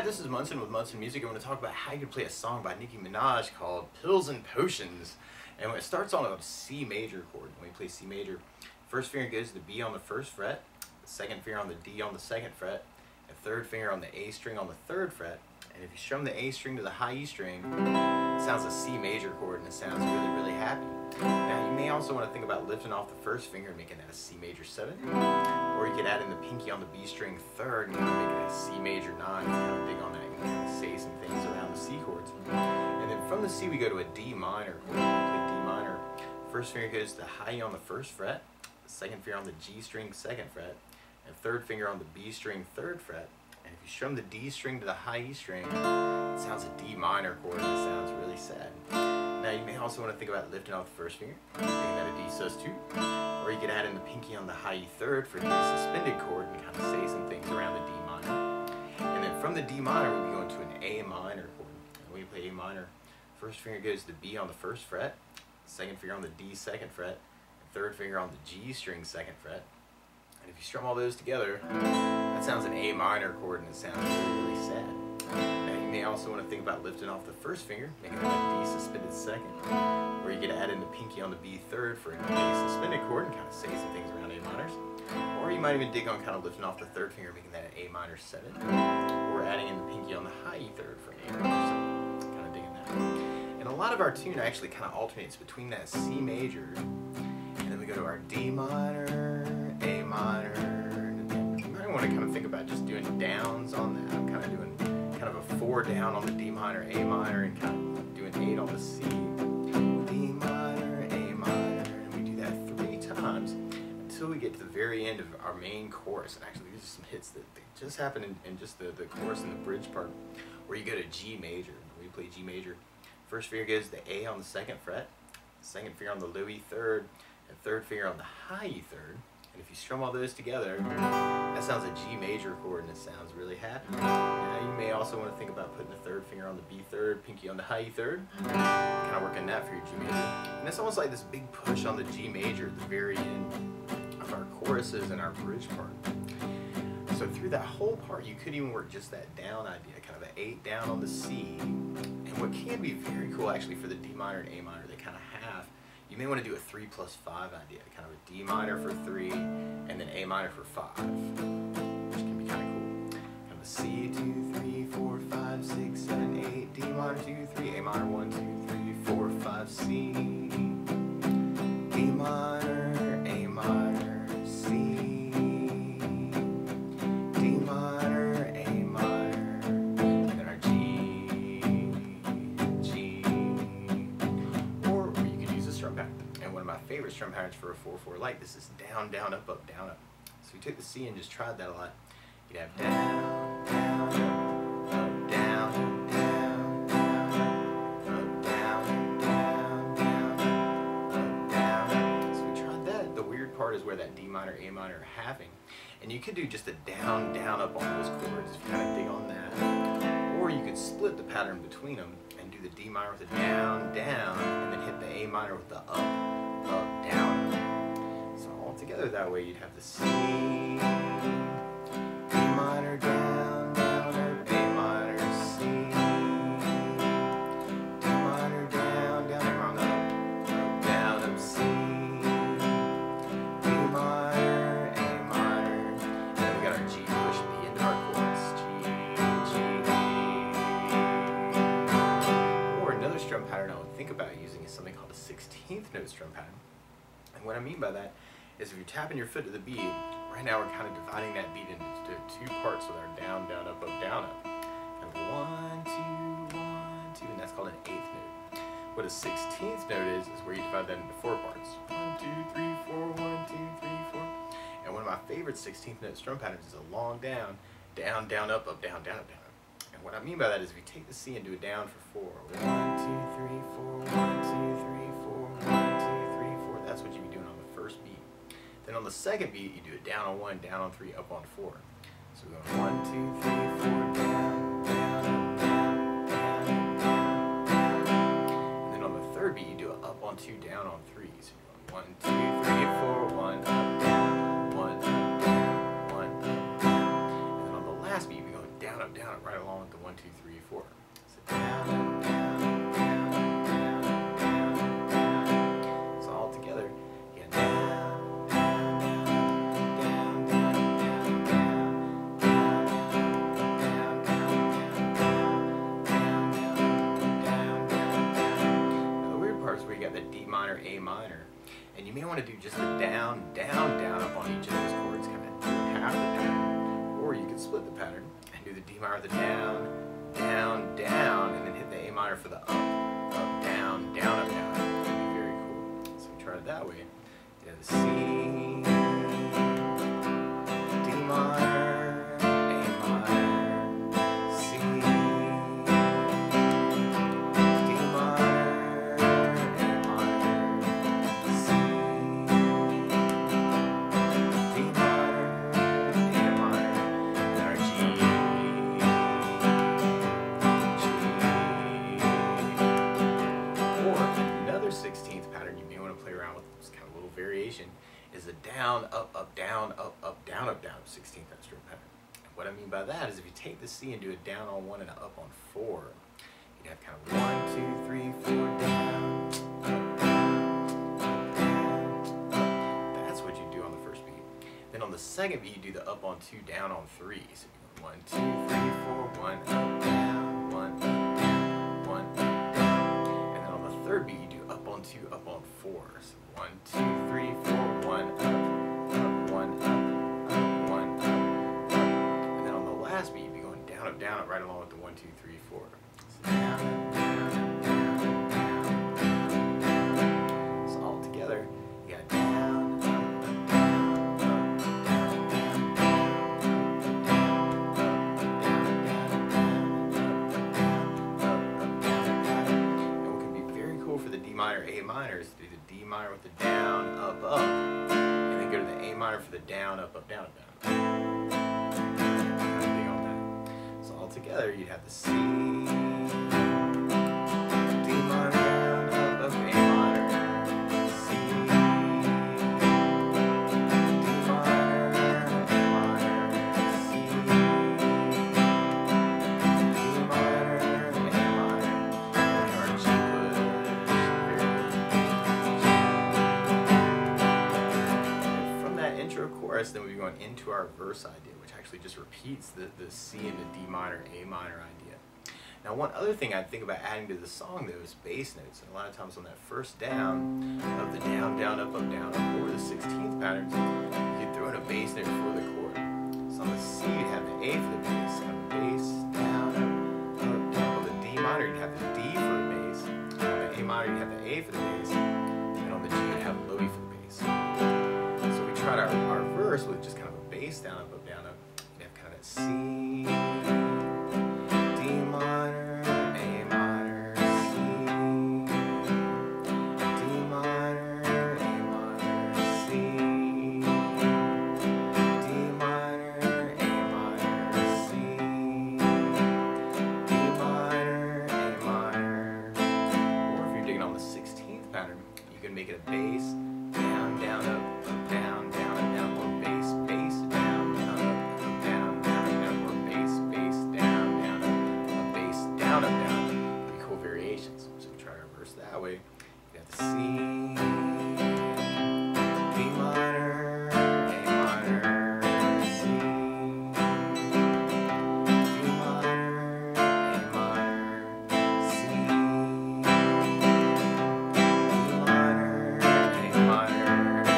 this is Munson with Munson Music. I'm going to talk about how you can play a song by Nicki Minaj called Pills and Potions. And when it starts on a C major chord, when we play C major, first finger goes to the B on the first fret, the second finger on the D on the second fret, and third finger on the A string on the third fret. And if you strum the A string to the high E string, it sounds a C major chord and it sounds really, really happy. Now you may also want to think about lifting off the first finger and making that a C major 7. Or you could add in the pinky on the B string third and make it a C major 9 and kind of dig on that and kind of say some things around the C chords. And then from the C we go to a D minor chord. We play D minor. First finger goes to the high E on the first fret, the second finger on the G string second fret, and third finger on the B string third fret. And if you strum the D string to the high E string, it sounds a D minor chord and it sounds really sad. Now you may also want to think about lifting off the first finger, making that a D sus2, or you could add in the pinky on the high E third for the suspended chord and kind of say some things around the D minor. And then from the D minor we'll be going to an A minor chord. And when you play A minor, first finger goes to the B on the first fret, second finger on the D second fret, and third finger on the G string second fret. And if you strum all those together, that sounds an A minor chord and it sounds really, really sad. Now you may also want to think about lifting off the first finger, making that a D suspended second, or you could add in the pinky on the B third for an A suspended chord and kind of say some things around A minors. Or you might even dig on kind of lifting off the third finger, making that an A minor 7, or adding in the pinky on the high E third for an A minor 7, kind of digging that. And a lot of our tune actually kind of alternates between that C major, and then we go to our D minor, A minor, and you might want to kind of think about just doing downs on that. I'm kind of doing kind of a 4 down on the D minor, A minor, and kind of doing 8 on the C. D minor, A minor, and we do that 3 times until we get to the very end of our main chorus. And actually these are some hits that just happen in just the chorus and the bridge part, where you go to G major. When you play G major, first finger goes to the A on the second fret, second finger on the low E third, and third finger on the high E third. And if you strum all those together, that sounds a G major chord and it sounds really happy. Now you may also want to think about putting the third finger on the B third, pinky on the high E third, kind of working that for your G major. And it's almost like this big push on the G major at the very end of our choruses and our bridge part. So through that whole part, you could even work just that down idea, kind of an 8 down on the C. And what can be very cool actually for the D minor and A minor, they kind of have, you may want to do a 3 plus 5 idea, kind of a D minor for 3 and then A minor for 5, which can be kind of cool. Kind of a C, 2, 3, 4, 5, 6, 7, 8, D minor 2, 3, A minor 1, 2, 3, 4, 5, C, D minor, A minor, C, D minor, A minor, and then our G, G. Or you could use a strum pattern. And one of my favorite strum patterns for a 4/4 light, this is down, down, up, up, down, up. So we took the C and just tried that a lot. You'd have down, down, up, down, down, down, up, down, down, down, up, down. So we tried that. The weird part is where that D minor, A minor are having. And you could do just a down, down, up on those chords if you kind of dig on that. Or you could split the pattern between them and do the D minor with a down, down, and then hit the A minor with the up, up, down. So all together that way you'd have the C, D minor, down, down, up, A minor, C, D minor, down, down, up, down, up, C, D minor, A minor, and then we got our G push at the end of our chorus, G, G. Or another strum pattern I would think about using is something called a 16th note strum pattern. And what I mean by that is if you're tapping your foot to the beat, right now we're kind of dividing that beat into 2 parts with our down, down, up, up, down, up. And 1, 2, 1, 2, and that's called an 8th note. What a 16th note is where you divide that into 4 parts. 1, 2, 3, 4, 1, 2, 3, 4. And one of my favorite 16th note strum patterns is a long down, down, down, up, up, down, down, up, down, up. And what I mean by that is if you take the C and do a down for 4, 1, 2, 3, 4, 1, 2, 3, 4, 1, 2, 3, 4, that's what you'd be doing on the first beat. Then on the second beat, you do it down on 1, down on 3, up on 4. So we're going 1, 2, 3, 4, down, down, up, down, down, down, down. And then on the third beat, you do it up on 2, down on 3. So you're going 1, 2, 3, 4, 1, up, down, 1, up, down, 1, up, down. And then on the last beat, you're going down, up, down, down it right along with the 1, 2, 3, 4. So down, up, down, up, down, up, down, up, down, up, down. So all together, you got down, down, down, down, down, down, down, down, down, down, down, down, down, down, down. Now the weird part is where you got the D minor, A minor, and you may want to do just the down, down, down up on each of those chords, kind of half the pattern, or you could split the pattern and do the D minor, the down, down, down, and then hit the A minor for the up, up, down, down, up, down. That would be very cool. So we try it that way. You have the C, D minor, A minor, C, D minor, A minor, C, D minor, A minor, and our G. Or another 16th pattern you may want to play around with, this kind of little variation, is a down, up, up, down, up, up, down, up, down 16th strum pattern. And what I mean by that is if you take the C and do a down on 1 and an up on 4, you'd have kind of 1, 2, 3, 4, down, up, down, up, down, up. That's what you do on the first beat. Then on the second beat, you do the up on 2, down on 3. So you go 1, 2, 3, 4, 1, up, down, 1, up, down, 1, up, down. And then on the third beat, you do up on 2, up on 4. So 1, 2, 3, 4, 1, up, up, 1, up, 1, up, up. And then on the last beat, you'd be going down, up, right along with the 1, 2, 3, 4. So down, up, down, down, down, down, down. So all together, you got down, up, down, up, down, down, down, up, down, down, down, up, down, down. And what can be very cool for the D minor, A minor is to do the D minor with the down, up, up, and then go to the A minor for the down, up, down, up, down. Kind of big on that. So all together, you'd have the C, D minor, down, up, A minor, C, D minor, A minor, C, D minor, A minor, and our G push, and from that intro chorus, then we'll be going into our verse idea, which actually just repeats the C and the D minor, A minor idea. Now, one other thing I'd think about adding to the song, though, is bass notes. And a lot of times on that first down of the down, down, up, down, up, or the 16th patterns, you could throw in a bass note for the chord. So on the C, you'd have the A for the bass, kind of bass, down, up, down. On the D minor, you'd have the D for the bass. On the A minor, you'd have the A for the bass. And on the G, you'd have low E for the bass. So we tried our verse with just kind of a bass down, up, down, up. You'd have kind of that C, D minor, A minor, C, D minor, A minor, C, D minor, A minor, C, D minor, A minor. Or if you're digging on the 16th pattern, you can make it a bass, down, down, up, down, down, and down, or bass, bass, down, down, up, down, down, down, or bass, bass, down, down, up, bass, down, up, down. Pretty cool variations. So we try our verse that way. You got the C, D minor, A minor, C, D minor, A minor, C, D minor, A minor, C,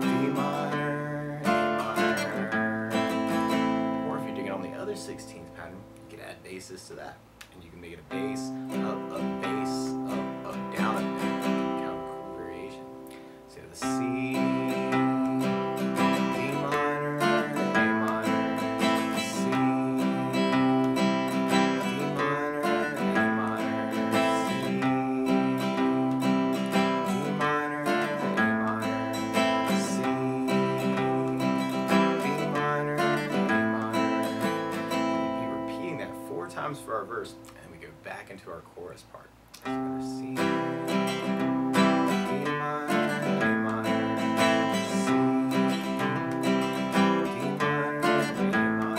D minor, A minor. Or if you're digging on the other 16th pattern, you can add basses to that. And you can make it a bass, up, bass, up, down, up, down. Kind of a cool variation. So you have the C, D minor, A minor, C, D minor, A minor, C, D minor, A minor, C, D minor, A minor. We'll be repeating that 4 times for our verse, and then we go back into our chorus part. So our C, D minor, A minor, C, D minor, A minor,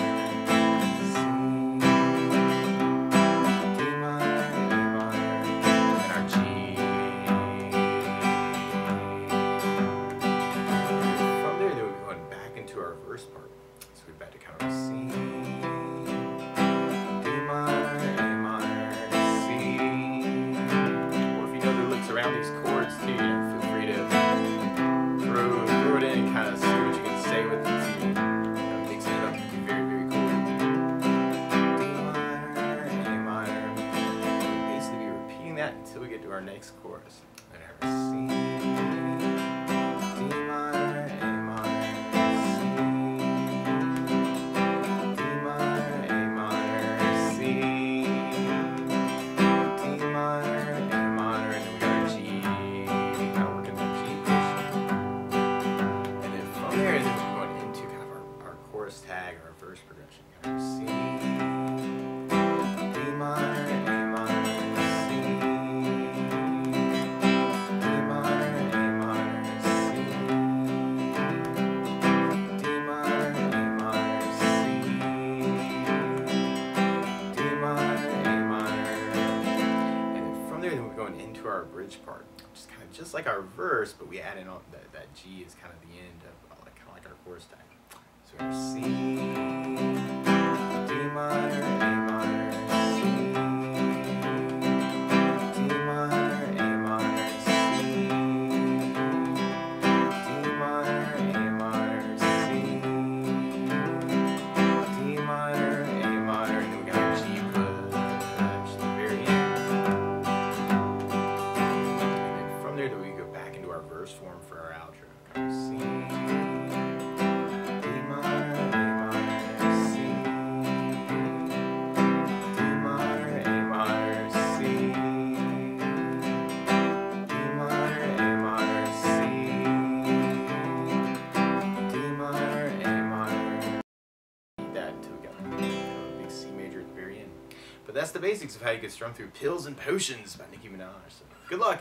on these chords too, feel free to throw it in and kind of see what you can say with it too. Mixing it up can be very, very cool. D minor, A minor. We'll basically be repeating that until we get to our next chorus. C, D minor, A minor, C, D minor, A minor, C, D minor, A minor, and then we got our G. Now working that G position. And then from there, we're going into kind of our chorus tag, our verse progression. Got our C, D minor, A minor, C, D minor, A minor, C, D minor, A minor, C, D minor, A minor. And then from there, then we're going into our bridge part, which is kind of just like our verse, but we add in all that G is kind of the end of kind of like our chorus tag. So we have C, D minor, A minor, C, D minor, A minor, C, D minor, A minor, C, D minor, A minor, and then we got our G push at the very end. And then from there, we go back into our verse form for our outro. C, D minor, A minor, C, D minor, A minor, C, D minor, A minor, C, D minor, A minor. Need that until we got a big C major at the very end. But that's the basics of how you can strum through Pills and Potions by Nicki Minaj. So good luck.